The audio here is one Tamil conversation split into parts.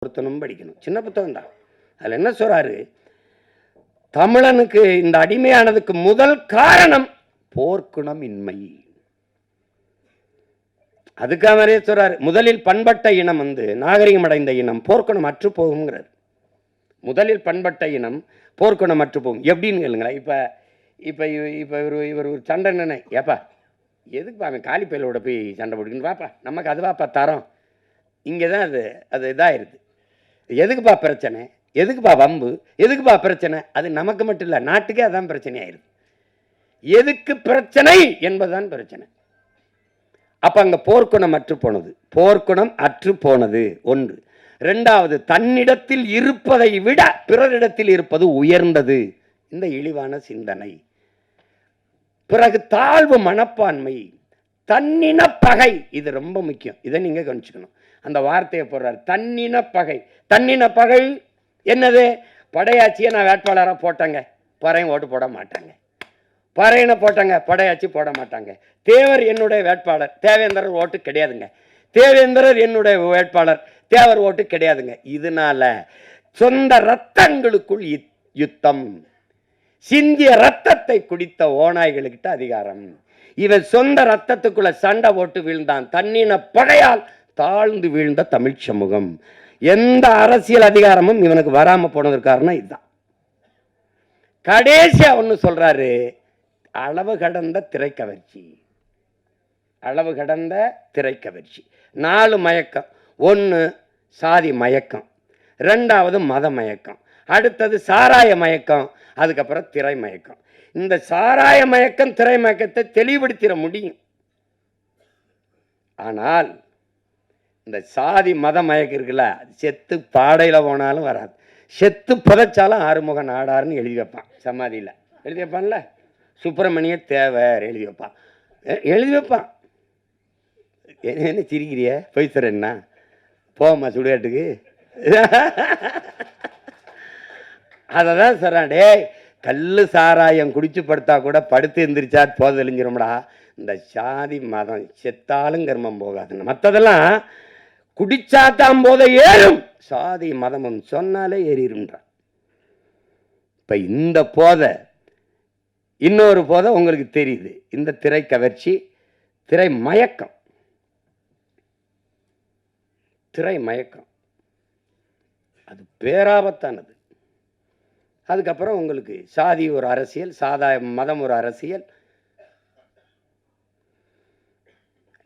ஒருத்தனும் படிக்கணும். சின்ன புத்தகம் தான். அதில் என்ன சொல்றாரு, தமிழனுக்கு இந்த அடிமையானதுக்கு முதல் காரணம் போர்க்குணம் இன்மை. அதுக்காக நிறைய சொல்றாரு, முதலில் பண்பட்ட இனம் நாகரிகம் அடைந்த இனம் போர்க்குணம் அற்று போகுங்கிறார். முதலில் பண்பட்ட இனம் போர்க்குணம் அற்று போகும். எப்படின்னு கேளுங்களேன். இவர் ஒரு சண்டை நினை, ஏப்பா எதுக்குப்பா அவன் காலி பயிலோட போய் சண்டை போட்டுக்கணும், வாப்பா நமக்கு அது வாப்பா தரோம். இங்கே தான் அது இதாகிருது. எதுக்குப்பா பிரச்சனை, எதுக்குப்பா வம்பு, எதுக்குப்பா பிரச்சனை, அது நமக்கு மட்டும் இல்லை நாட்டுக்கே அதான் பிரச்சனை ஆயிடுது. எதுக்கு பிரச்சனை என்பதுதான் பிரச்சனை. அப்போ அங்கே போர்க்குணம் அற்று போனது, போர்க்குணம் அற்று போனது ஒன்று. ரெண்டாவது, தன்னிடத்தில் இருப்பதை விட பிறரிடத்தில் இருப்பது உயர்ந்தது, இந்த இழிவான சிந்தனை. பிறகு தாழ்வு மனப்பான்மை, தன்னின பகை, இது ரொம்ப முக்கியம், இதை நீங்க கவனிச்சுக்கணும். அந்த வார்த்தையை போடுறாரு, தன்னின பகை. தன்னின பகை என்னது? படையாட்சியை நான் வேட்பாளராக போட்டேங்க, பறையன் ஓட்டு போட மாட்டாங்க. பறையனை போட்டாங்க, படையாட்சி போட மாட்டாங்க. தேவர் என்னுடைய வேட்பாளர், தேவேந்திரர் ஓட்டு கிடையாதுங்க. தேவேந்திரர் என்னுடைய வேட்பாளர், தேவர் ஓட்டு கிடையாதுங்க. இதனால சொந்த ரத்தங்களுக்குள் யுத்தம். சிந்திய ரத்தத்தை குடித்த ஓநாய்களுக்கிட்ட அதிகாரம். இவன் சொந்த ரத்தத்துக்குள்ள சண்டை போட்டு வீழ்ந்தான். தன்னின பகையால் தாழ்ந்து வீழ்ந்த தமிழ் சமூகம். எந்த அரசியல் அதிகாரமும் இவனுக்கு வராம போனதற்கு காரணம் இதுதான். கடைசியா ஒண்ணு சொல்றாரு, அளவு கடந்த திரைக்கவர்ச்சி. அளவு கடந்த திரைக்கவர்ச்சி. 4 மயக்கம். 1 சாதி மயக்கம், 2வது மத மயக்கம், அடுத்தது சாராய மயக்கம், அதுக்கப்புறம் திரை மயக்கம். இந்த சாராய மயக்கம் திரை மயக்கத்தை தெளிவுபடுத்திட முடியும். ஆனால் இந்த சாதி மத மயக்கம் இருக்குல்ல, செத்து பாடையில போனாலும் வராது. செத்து புதைச்சாலும் ஆறுமுக நாடாருன்னு எழுதி வைப்பான் சமாதியில். எழுதி வைப்பான்ல, சுப்பிரமணிய தேவர் எழுதி வைப்பான், எழுதி வைப்பான். என்ன சிரிக்கிறிய, போய் தர என்ன போமா சுடுகாட்டுக்கு. அததான் சொல்றான், டே கல்லு சாராயம் குடிச்சு படுத்தா கூட படுத்து எந்திரிச்சா போத தெளிஞ்சிரும்டா. இந்த சாதி மதம் செத்தாலும் கர்மம் போகாதுன்னு, மற்றதெல்லாம் குடிச்சாத்தான் போத ஏறும், சாதி மதமும் சொன்னாலே ஏறிடும்ன்றான். இப்ப இந்த போதை, இன்னொரு போதை உங்களுக்கு தெரியுது, இந்த திரை கவர்ச்சி, திரை மயக்கம். திரை மயக்கம் அது பேராபத்தானது. அதுக்கப்புறம் உங்களுக்கு சாதி ஒரு அரசியல், மதம் ஒரு அரசியல்.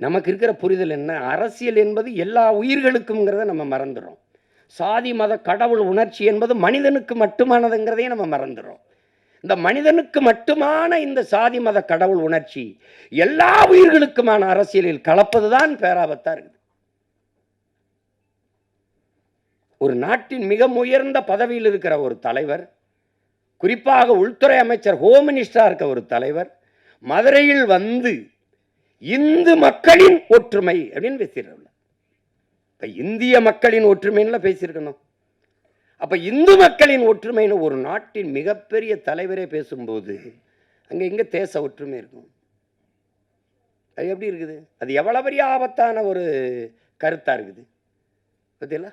நமக்கு இருக்கிற புரிதல் என்ன, அரசியல் என்பது எல்லா உயிர்களுக்கும்ங்கிறத நம்ம மறந்துடும். சாதி மத கடவுள் உணர்ச்சி என்பது மனிதனுக்கு மட்டுமானதுங்கிறதையும் நம்ம மறந்துடும். இந்த மனிதனுக்கு மட்டுமான இந்த சாதி மத கடவுள் உணர்ச்சி எல்லா உயிர்களுக்குமான அரசியலில் கலப்பதுதான் பேராபத்தா இருக்குது. ஒரு நாட்டின் மிக உயர்ந்த பதவியில் இருக்கிற ஒரு தலைவர், குறிப்பாக உள்துறை அமைச்சர், ஹோம் மினிஸ்டரா இருக்க ஒரு தலைவர், மதுரையில் வந்து இந்து மக்களின் ஒற்றுமை அப்படின்னு பேசிடுறாங்க. இப்ப இந்திய மக்களின் ஒற்றுமைன்னு பேசியிருக்கணும். அப்ப இந்து மக்களின் ஒற்றுமைன்னு ஒரு நாட்டின் மிகப்பெரிய தலைவரே பேசும்போது அங்க எங்க தேச ஒற்றுமை இருக்கும்? அது எப்படி இருக்குது? அது எவ்வளவு பெரிய ஆபத்தான ஒரு கருத்தா இருக்குது பத்தியா?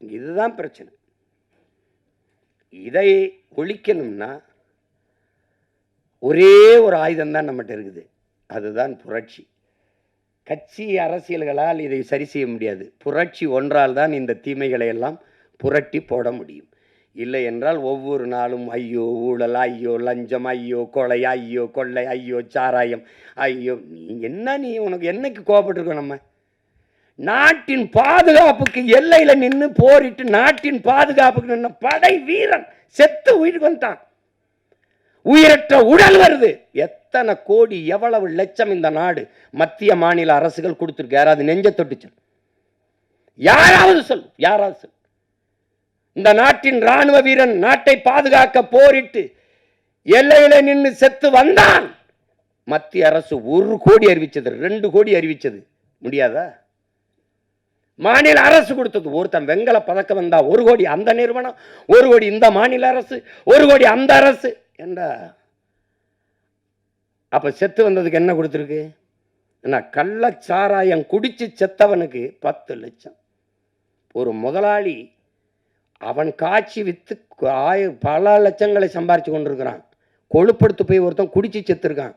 இதுதான் பிரச்சனை. இதை ஒழிக்கணும்னா ஒரே ஒரு ஆயுதம் தான் நம்மகிட்ட இருக்குது, அதுதான் புரட்சி. கட்சி அரசியல்களால் இதை சரி செய்ய முடியாது. புரட்சி ஒன்றால் தான் இந்த தீமைகளை எல்லாம் புரட்டி போட முடியும். இல்லை என்றால் ஒவ்வொரு நாளும் ஐயோ ஊழல், ஐயோ லஞ்சம், ஐயோ கொலை, ஐயோ கொள்ளை, ஐயோ சாராயம், ஐயோ நீ உனக்கு என்னைக்கு கோபப்பட்டிருக்கோம்? நம்ம நாட்டின் பாதுகாப்புக்கு எல்லையில நின்று போரிட்டு நாட்டின் பாதுகாப்புக்கு நின்று படை வீரன் செத்து உயிருக்கு வந்துட்டான். உயிரற்ற உடல் வருது. எத்தனை கோடி, எவ்வளவு லட்சம் இந்த நாடு மத்திய மாநில அரசுகள் கொடுத்துருக்கு? யாராவது நெஞ்ச தொட்டுச்சு? யாராவது சொல், யாராவது சொல். இந்த நாட்டின் ராணுவ வீரன் நாட்டை பாதுகாக்க போரிட்டு எல்லையில நின்று செத்து வந்தான். மத்திய அரசு 1 கோடி அறிவிச்சது, 2 கோடி அறிவிச்சது, முடியாதா? மாநில அரசு கொடுத்தது. ஒருத்தன் வெங்கல பதக்கம் வந்தா 1 கோடி அந்த நிறுவனம், 1 கோடி இந்த மாநில அரசு, 1 கோடி அந்த அரசு என்றா. அப்ப செத்து வந்ததுக்கு என்ன கொடுத்துருக்கு? கள்ளச்சாராயம் குடிச்சு செத்தவனுக்கு 10 லட்சம். ஒரு முதலாளி அவன் காட்சி விற்று பல லட்சங்களை சம்பாரித்து கொண்டிருக்கிறான். கொழுப்படுத்து போய் ஒருத்தன் குடிச்சு செத்துருக்கான்.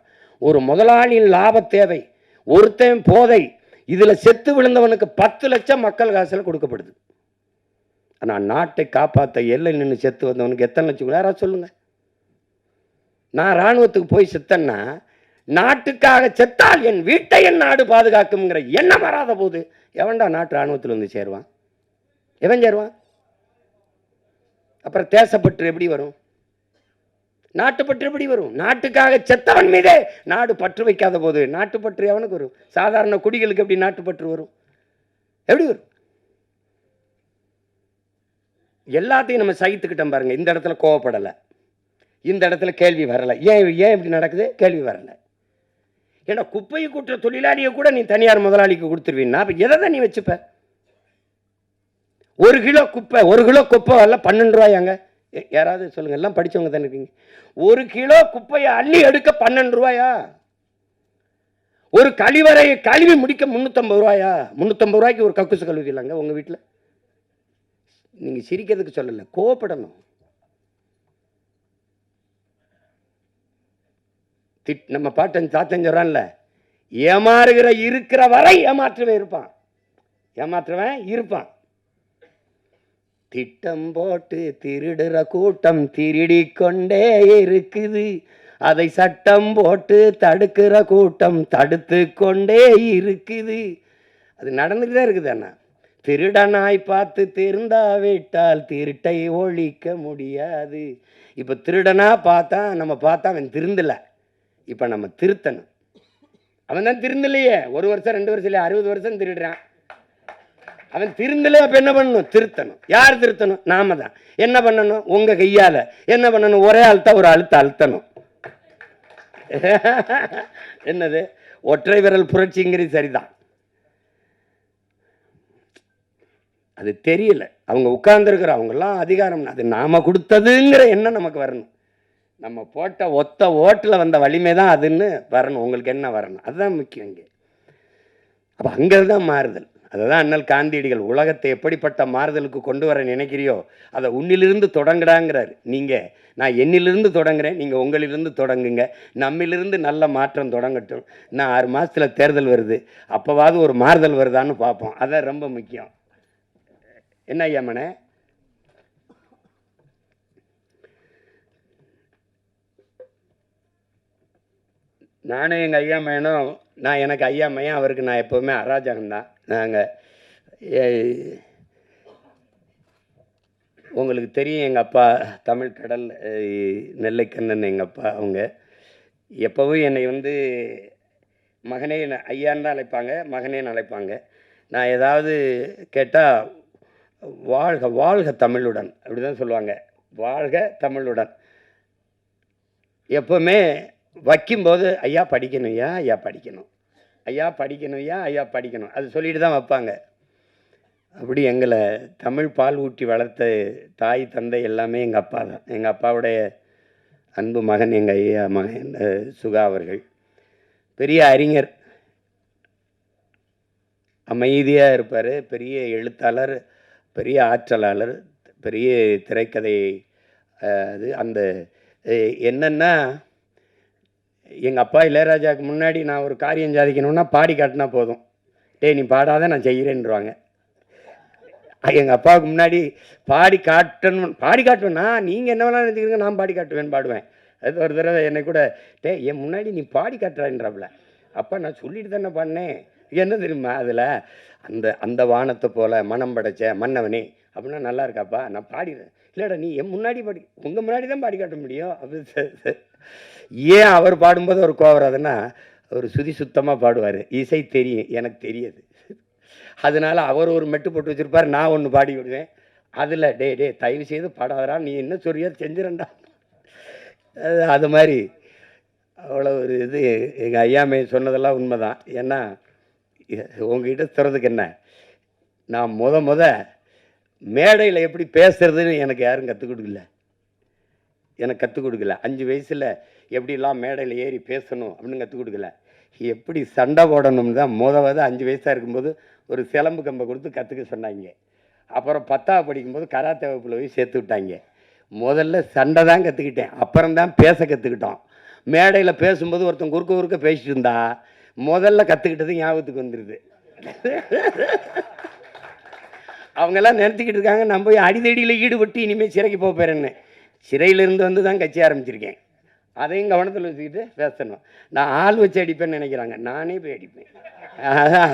ஒரு முதலாளியின் லாப தேவை, ஒருத்தன் போதை, இதில் செத்து விழுந்தவனுக்கு 10 லட்சம் மக்கள் காசில் கொடுக்கப்படுது. ஆனால் நாட்டை காப்பாற்ற எல்லை நின்று செத்து வந்தவனுக்கு எத்தனை லட்சம் யாராவது சொல்லுங்க. நான் இராணுவத்துக்கு போய் செத்தேன்னா நாட்டுக்காக செத்தால் என் வீட்டை என் நாடு பாதுகாக்குங்கிற எண்ணம் வராத போது எவன்டா நாட்டு இராணுவத்தில் வந்து சேருவான்? எவன் சேருவான்? அப்புறம் தேசப்பற்று எப்படி வரும்? நாட்டுப்பற்று எப்படி வரும்? நாட்டுக்காக செத்தவன் மீதே நாடு பற்று வைக்காத போது நாட்டுப்பற்று எவனுக்கு வரும்? சாதாரண குடிகளுக்கு எப்படி நாட்டுப்பற்று வரும்? எப்படி வரும்? எல்லாத்தையும் நம்ம சகித்துக்கிட்டோம் பாருங்க. இந்த இடத்துல கோவப்படலை, இந்த இடத்துல கேள்வி வரலை. ஏன் இப்படி நடக்குது? கேள்வி வரலை. ஏன்னா குப்பையை கூட்டுற தொழிலாளியை கூட நீ தனியார் முதலாளிக்கு கொடுத்துருவீன்னா அப்போ எதை தான் நீ வச்சுப்ப? 1 கிலோ குப்பை 1 கிலோ குப்பை வரல 12 ரூபாயாங்க. யாராவது சொல்லுங்க, எல்லாம் படித்தவங்க தானே இருக்கீங்க. 1 கிலோ குப்பையை அள்ளி எடுக்க 12 ரூபாயா? ஒரு கழிவறையை கழுவி முடிக்க 350 ரூபாயா? 350 ரூபாய்க்கு ஒரு கக்குசு கழுவிக்கலாங்க உங்கள் வீட்டில்? நீங்கள் சிரிக்கிறதுக்கு சொல்லலை, கோவப்படணும். நம்ம பாட்டன் தாத்தன் சொல்றான்ல, ஏமாறுகிற இருக்கிற வரை ஏமாற்றுவன் இருப்பான், ஏமாற்றுவன் இருப்பான். திட்டம் போட்டு திருடுற கூட்டம் திருடி கொண்டே இருக்குது, அதை சட்டம் போட்டு தடுக்கிற கூட்டம் தடுத்து கொண்டே இருக்குது. அது நடந்துட்டு தான் இருக்குது. அண்ணா திருடனாய் பார்த்து திருந்தாவிட்டால் திருட்டை ஒழிக்க முடியாது. இப்போ திருடனா பார்த்தா நம்ம பார்த்தா அவன் திருந்தலை, இப்போ நம்ம திருத்தணும். அவன் தான் திருந்தலையே, 1 வருஷம் 2 வருஷம் இல்லை 60 வருஷம் திருடுறான். அவன் திருந்தலை. அப்போ என்ன பண்ணணும்? திருத்தணும். யார் திருத்தணும்? நாம தான். என்ன பண்ணணும்? உங்கள் கையால் என்ன பண்ணணும்? ஒரே அழுத்த ஒரு அழுத்தணும். என்னது ஒற்றை விரல் புரட்சிங்கிறது சரிதான். அது தெரியல. அவங்க உட்கார்ந்துருக்கிற அவங்கெல்லாம் அதிகாரம் அது நாம கொடுத்ததுங்கிற எண்ணம் நமக்கு வரணும். நம்ம போட்ட ஒத்த ஓட்டில் வந்த வலிமை தான் அதுன்னு வரணும். உங்களுக்கு என்ன வரணும்? அதுதான் முக்கியம் இங்கே. அப்போ அங்கே தான் மாறுதல். அதை தான் அண்ணல் காந்தியடிகள் உலகத்தை எப்படிப்பட்ட மாறுதலுக்கு கொண்டு வர நினைக்கிறியோ அதை உன்னிலிருந்து தொடங்குடாங்கிறார். நீங்கள் நான் என்னிலிருந்து தொடங்குறேன், நீங்கள் உங்களிலிருந்து தொடங்குங்க. நம்மிலிருந்து நல்ல மாற்றம் தொடங்கட்டும். நான் 6 மாதத்தில் தேர்தல் வருது, அப்போவாது ஒரு மாறுதல் வருதான்னு பார்ப்போம். அதான் ரொம்ப முக்கியம். என்ன ஐயாமனே? நானும் எங்கள் ஐயா மையனும், நான் எனக்கு ஐயா மையன், அவருக்கு நான் எப்போவுமே அராஜகம்தான். நாங்கள் உங்களுக்கு தெரியும், எங்கள் அப்பா தமிழ் கடல் நெல்லைக்கண்ணன் எங்கள் அப்பா. அவங்க எப்போவும் என்னை வந்து மகனே ஐயான்னு தான் அழைப்பாங்க, மகனேன்னு அழைப்பாங்க. நான் ஏதாவது கேட்டால் வாழ்க வாழ்க தமிழுடன் அப்படி தான் சொல்லுவாங்க. வாழ்க தமிழுடன். எப்போவுமே வைக்கும்போது ஐயா படிக்கணும், ஐயா படிக்கணும், ஐயா படிக்கணும், ஐயா படிக்கணும், அது சொல்லிட்டு தான் வைப்பாங்க. அப்படி எங்களை தமிழ் பால் ஊட்டி வளர்த்த தாய் தந்தை எல்லாமே எங்கள் அப்பா தான். எங்கள் அப்பாவுடைய அன்பு மகன் எங்கள் ஐயா மகன் சுகா அவர்கள். பெரிய அறிஞர், அமைதியாக இருப்பார், பெரிய எழுத்தாளர், பெரிய ஆற்றலாளர், பெரிய திரைக்கதை. அது அந்த என்னென்னா, எங்கள் அப்பா இளையராஜாவுக்கு முன்னாடி நான் ஒரு காரியம் சாதிக்கணும்னா பாடி காட்டினா போதும். டேய் நீ பாடாத நான் செய்கிறேன்ருவாங்க. எங்கள் அப்பாவுக்கு முன்னாடி பாடி காட்டுவேன்னா நீங்கள் என்ன வேணாலும் நினைக்கிறீங்க, நான் பாடி காட்டுவேன், பாடுவேன். அது ஒரு தடவை என்னை கூட என் முன்னாடி நீ பாடி காட்டுறான்றாப்புல. அப்பா நான் சொல்லிட்டு தானே பாடினேன். என்ன தெரியுமா அதில் அந்த வானத்தை போல் மனம் படைச்ச மன்னவனே அப்படின்னா நல்லா இருக்காப்பா, நான் பாடிடுறேன். இல்லைடா நீ என் முன்னாடி பாடி, உங்கள் முன்னாடி தான் பாடி காட்ட முடியும். அப்படி ஏன் அவர் பாடும்போது ஒரு கோவம் வராதுன்னா, அவர் சுதி சுத்தமாக பாடுவார், இசை தெரியும், எனக்கு தெரியாது. அதனால அவர் ஒரு மெட்டு போட்டு வச்சுருப்பார், நான் ஒன்று பாடி விடுவேன். அதில் டே தயவு செய்து பாடாதரா, நீ என்ன சொல்றியோ செஞ்சிடண்டா. அது மாதிரி அவ்வளோ ஒரு இது. எங்கள் ஐயாமே சொன்னதெல்லாம் உண்மை தான். ஏன்னா உங்ககிட்ட சொல்கிறதுக்கு என்ன, நான் முத மேடையில் எப்படி பேசுறதுன்னு எனக்கு யாரும் கற்றுக் கொடுக்கல. எனக்கு கற்றுக் கொடுக்கல. 5 வயசில் எப்படிலாம் மேடையில் ஏறி பேசணும் அப்படின்னு கற்றுக் கொடுக்கல. எப்படி சண்டை போடணும்னு தான் 5 வயசாக இருக்கும்போது ஒரு சிலம்பு கம்பை கொடுத்து கற்றுக்க சொன்னாங்க. அப்புறம் 10வது படிக்கும்போது கராத்தே வகுப்பில் போய் சேர்த்து விட்டாங்க. முதல்ல சண்டை தான் கற்றுக்கிட்டேன், அப்புறம்தான் பேச கற்றுக்கிட்டோம். மேடையில் பேசும்போது ஒருத்தன் குறுக்க பேசிட்டு இருந்தா முதல்ல கற்றுக்கிட்டது ஞாபகத்துக்கு வந்துடுது. அவங்கெல்லாம் நிறுத்திக்கிட்டு இருக்காங்க, நான் போய் அடிதடியில் ஈடுபட்டு இனிமேல் சிறைக்கு போகிறேன்னு. சிறையிலிருந்து வந்து தான் கட்சி ஆரம்பிச்சிருக்கேன். அதையும் கவனத்தில் வச்சுக்கிட்டு பேசணும். நான் ஆள் வச்சு அடிப்பேன்னு நினைக்கிறாங்க, நானே போய் அடிப்பேன்.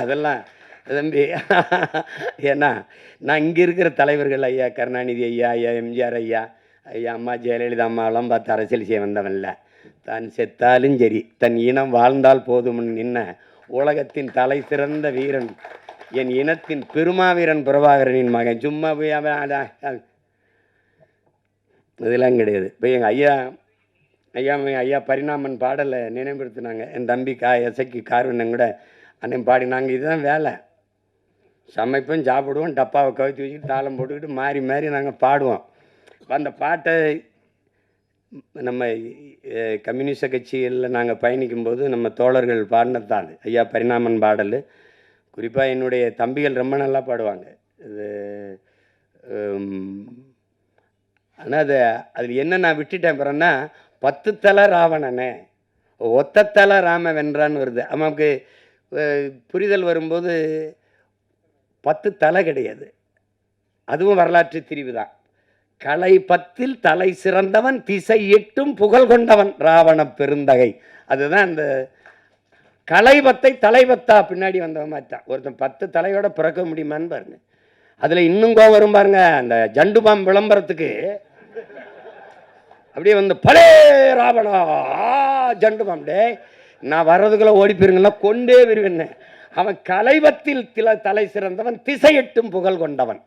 அதெல்லாம் தம்பி, ஏன்னா நான் இங்கே இருக்கிற தலைவர்கள் ஐயா கருணாநிதி ஐயா, ஐயா எம்ஜிஆர் ஐயா, ஐயா அம்மா ஜெயலலிதா அம்மாவெல்லாம் பார்த்து அரசியல் செய்ய வந்தவன்ல. தான் செத்தாலும் சரி தன் இனம் வாழ்ந்தால் போதும்னு நின்ன உலகத்தின் தலை சிறந்த வீரன் என் இனத்தின் பெருமாவீரன் பிரபாகரனின் மகன். சும்மா போய் இதெல்லாம் கிடையாது. இப்போ எங்கள் ஐயா பரிணாமன் பாடலை நினைவுபடுத்தினாங்க. என் தம்பி எசைக்கு கார்வண்ணன் கூட அன்னையும் பாடினாங்க. இதுதான் வேலை. சமைப்போம், சாப்பிடுவோம், டப்பாவை கவித்து வச்சுட்டு தாளம் போட்டுக்கிட்டு மாறி நாங்கள் பாடுவோம். அந்த பாட்டை நம்ம கம்யூனிஸ்ட கட்சிகளில் நாங்கள் பயணிக்கும்போது நம்ம தோழர்கள் பாடினதான் ஐயா பரிணாமன் பாடல். குறிப்பாக என்னுடைய தம்பிகள் ரொம்ப நல்லா பாடுவாங்க இது. ஆனால் அதில் என்ன நான் விட்டுட்டேன் பிறன்னா, 10 தலை ராவணனே ஒத்த தலை ராம வென்றான்னு வருது. நமக்கு புரிதல் வரும்போது 10 தலை கிடையாது, அதுவும் வரலாற்று திரிவு தான். கலை 10ல் தலை சிறந்தவன், திசை 8ம் புகழ் கொண்டவன் ராவண பெருந்தகை. அதுதான் அந்த கலை 10ஐ தலை 10ஆ பின்னாடி வந்தவன் மாட்டான். ஒருத்தன் 10 தலையோட பிறக்க முடியுமான்னு பாருங்க. அதில் இன்னும் கோவம் வரும் பாருங்க. அந்த ஜண்டுபாம் விளம்பரத்துக்கு அப்படியே வந்து பலே ராவணா ஜண்டுபாம், டே நான் வர்றதுக்குள்ள ஓடி போயிருங்களா, கொண்டே வருவேன்னு. அவன் கலைவத்தில் தலை சிறந்தவன், திசை 8ம் புகழ் கொண்டவன்.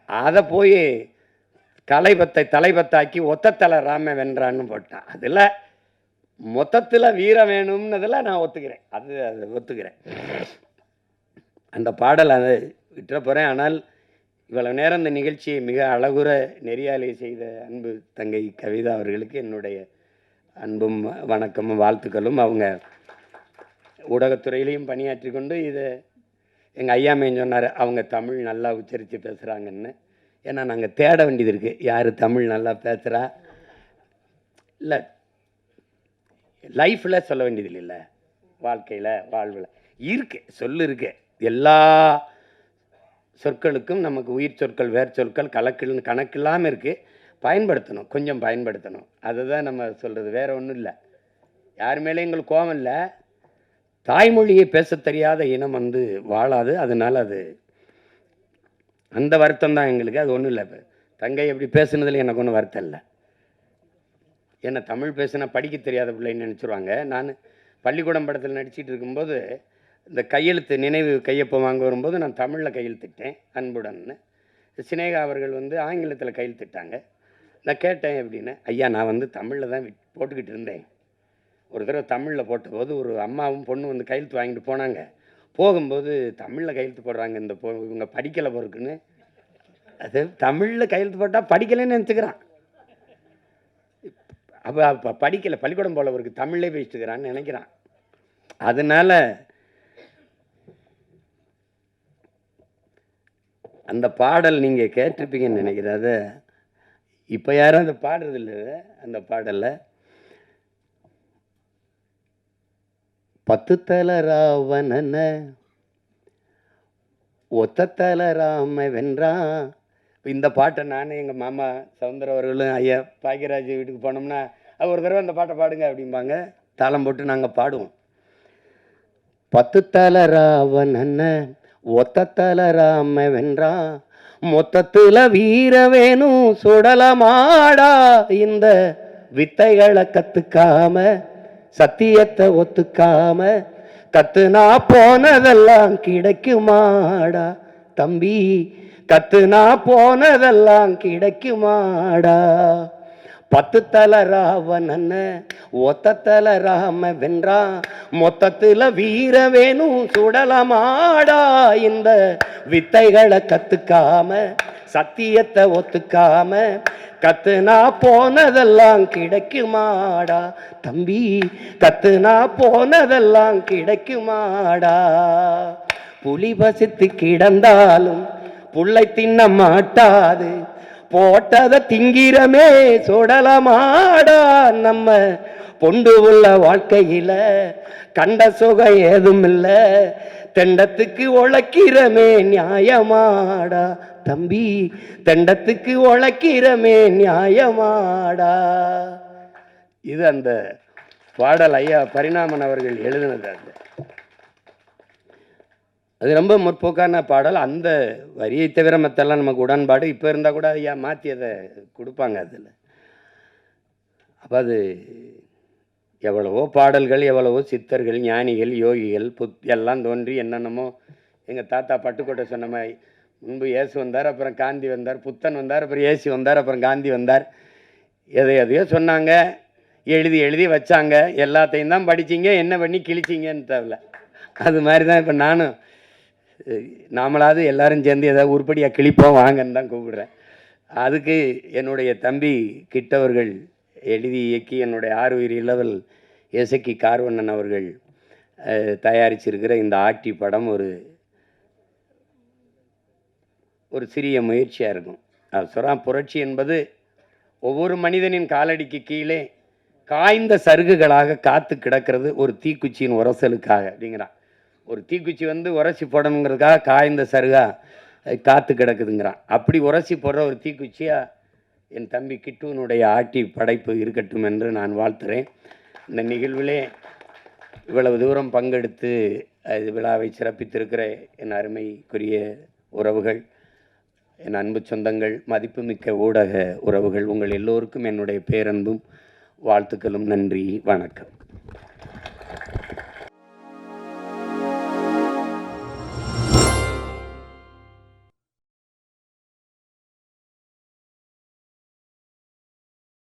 அதை போய் கலைபத்தை தலைபத்தாக்கி ஒத்த தலை ராம வென்றான்னு போட்டான். அதில் மொத்தத்தில் வீரம் வேணும்னதில் நான் ஒத்துக்கிறேன். அது ஒத்துக்கிறேன். அந்த பாடல் அதை விட்டுற போகிறேன். ஆனால் இவ்வளவு நேரம் இந்த நிகழ்ச்சியை மிக அழகுற நெறியாலை செய்த அன்பு தங்கை கவிதா அவர்களுக்கு என்னுடைய அன்பும் வணக்கமும் வாழ்த்துக்களும். அவங்க ஊடகத்துறையிலையும் பணியாற்றி கொண்டு இதை எங்கள் ஐயாமையும் சொன்னார், அவங்க தமிழ் நல்லா உச்சரித்து பேசுகிறாங்கன்னு. ஏன்னா நாங்கள் தேட வேண்டியது இருக்குது, யார் தமிழ் நல்லா பேசுகிறா. இல்லை லைஃப்பில் சொல்ல வேண்டியது இல்லை, வாழ்க்கையில் வாழ்வில் இருக்கு சொல்லு இருக்கு. எல்லா சொற்களுக்கும் நமக்கு உயிர் சொற்கள் வேர் சொற்கள் கணக்கில்லாமல் இருக்குது. பயன்படுத்தணும், கொஞ்சம் பயன்படுத்தணும். அதுதான் நம்ம சொல்கிறது, வேறு ஒன்றும் இல்லை. யார் மேலே எங்களுக்கு கோபம் இல்லை. தாய்மொழியை பேச தெரியாத இனம் வந்து வாழாது. அதனால் அது அந்த வருத்தம் தான் எங்களுக்கு, அது ஒன்றும் இல்லை. இப்போ தங்கை எப்படி பேசுனதில் எனக்கு ஒன்றும் வருத்தம் இல்லை. ஏன்னா தமிழ் பேசுனா படிக்க தெரியாத பிள்ளைன்னு நினச்சிருவாங்க. நான் பள்ளிக்கூடம் படத்தில் நடிச்சிட்டு இருக்கும்போது இந்த கையெழுத்து நினைவு கையொப்பம் வாங்க வரும்போது நான் தமிழில் கையெழுத்திட்டேன் அன்புடன்னு. சினேகா அவர்கள் வந்து ஆங்கிலத்தில் கையெழுத்திட்டாங்க. நான் கேட்டேன் எப்படின்னு, ஐயா நான் வந்து தமிழில் தான் போட்டுக்கிட்டு இருந்தேன். ஒரு தடவை தமிழில் போட்டபோது ஒரு அம்மாவும் பொண்ணு வந்து கையெழுத்து வாங்கிட்டு போனாங்க. போகும்போது தமிழில் கையெழுத்து போடுறாங்க, இந்த இவங்க படிக்கலை பொறுக்குன்னு. அது தமிழில் கையெழுத்து போட்டால் படிக்கலைன்னு நினச்சிக்கிறான். அப்போ படிக்கலை, பள்ளிக்கூடம் போல அவருக்கு தமிழ்லே பேசிட்டுக்கிறான்னு நினைக்கிறான். அதனால் அந்த பாடல் நீங்கள் கேட்டிருப்பீங்கன்னு நினைக்கிறேன். அதை இப்போ யாரும் அந்த பாடுறதில்லை. அந்த பாடலில் 10 தலை ராவணன ஒத்த தலை ராம வென்றான். இந்த பாட்டை நானும் எங்கள் மாமா சவுந்தர அவர்களும் ஐயா பாக்கியராஜ் வீட்டுக்கு போனோம்னா ஒரு தடவை அந்த பாட்டை பாடுங்க அப்படிம்பாங்க. தாளம் போட்டு நாங்கள் பாடுவோம். 10 தலை ராவணன ஒத்த தலை ராம வென்றான், மொத்தத்தில் வீர வேணும் சுடலமாடா, இந்த வித்தைகளை கற்றுக்காம சத்தியத்தை ஒத்துக்காம கத்துனா போனதெல்லாம் கிடைக்குமாடா தம்பி, கத்துனா போனதெல்லாம் கிடைக்குமாடா. 10 தலை ராவணன ஒத்த தலை ராம வென்றான், மொத்தத்தில் வீர வேணும் சுடலமாடா, இந்த வித்தைகளை கத்துக்காம சத்தியத்தை ஒத்துக்காம கத்துனா போனதெல்லாம் கிடைக்குமாடா தம்பி, கத்துனா போனதெல்லாம் கிடைக்குமாடா. புலி பசித்து கிடந்தாலும் புள்ளை தின்ன மாட்டாது, போட்டத திங்கிறமே சொடலமாடா. நம்ம பொண்டு உள்ள வாழ்க்கையில கண்ட சுகம் ஏதும் இல்ல, தெண்டத்துக்கு உழைக்கிறமே நியாயமாடா தம்பி, தெண்டத்துக்கு உழைக்கிறமே நியாயமாடா. இது அந்த பாடல் ஐயா பரிணாமன் அவர்கள் எழுதினது. அது ரொம்ப முற்போக்கான பாடல். அந்த வரியை தவிர மற்றெல்லாம் நமக்கு உடன்பாடு. இப்போ இருந்தால் கூட ஐயா மாற்றி அதை கொடுப்பாங்க அதில். அப்போ அது எவ்வளவோ பாடல்கள், எவ்வளவோ சித்தர்கள், ஞானிகள், யோகிகள் எல்லாம் தோன்றி என்னென்னமோ எங்கள் தாத்தா பட்டுக்கோட்டை சொன்ன மாதிரி முன்பு இயேசு வந்தார், அப்புறம் காந்தி வந்தார், புத்தன் வந்தார், அப்புறம் இயேசு வந்தார், அப்புறம் காந்தி வந்தார். எதையோ சொன்னாங்க, எழுதி எழுதி வச்சாங்க. எல்லாத்தையும் தான் படிச்சிங்க, என்ன பண்ணி கிழிச்சிங்கன்னு தரல. அது மாதிரி தான் இப்போ நானும் நாமளாவது எல்லாரும் சேர்ந்து ஏதாவது உருப்படியாக கிழிப்போம் வாங்கன்னு தான் கூப்பிடுறேன். அதுக்கு என்னுடைய தம்பி கிட்டவர்கள் எழுதி இயக்கி என்னுடைய ஆறுயிர் இளவல் எசக்கி கார்வண்ணன் அவர்கள் தயாரிச்சிருக்கிற இந்த ஆட்டி படம் ஒரு சிறிய முயற்சியாக இருக்கும். அது சொல்கிறான், புரட்சி என்பது ஒவ்வொரு மனிதனின் காலடிக்கு கீழே காய்ந்த சருகுகளாக காத்து கிடக்கிறது ஒரு தீக்குச்சியின் உரசலுக்காக அப்படிங்கிறான். ஒரு தீக்குச்சி உரசி போடணுங்கிறதுக்காக காய்ந்த சருகா காத்து கிடக்குதுங்கிறான். அப்படி உரசி போடுற ஒரு தீக்குச்சியா என் தம்பி கிட்டுவனுடைய ஆட்டி படைப்பு இருக்கட்டும் என்று நான் வாழ்த்துறேன். இந்த நிகழ்விலே இவ்வளவு தூரம் பங்கெடுத்து விழாவை சிறப்பித்திருக்கிற என் அருமைக்குரிய உறவுகள், என் அன்பு சொந்தங்கள், மதிப்புமிக்க ஊடக உறவுகள், உங்கள் எல்லோருக்கும் என்னுடைய பேரன்பும் வாழ்த்துக்களும். நன்றி, வணக்கம்.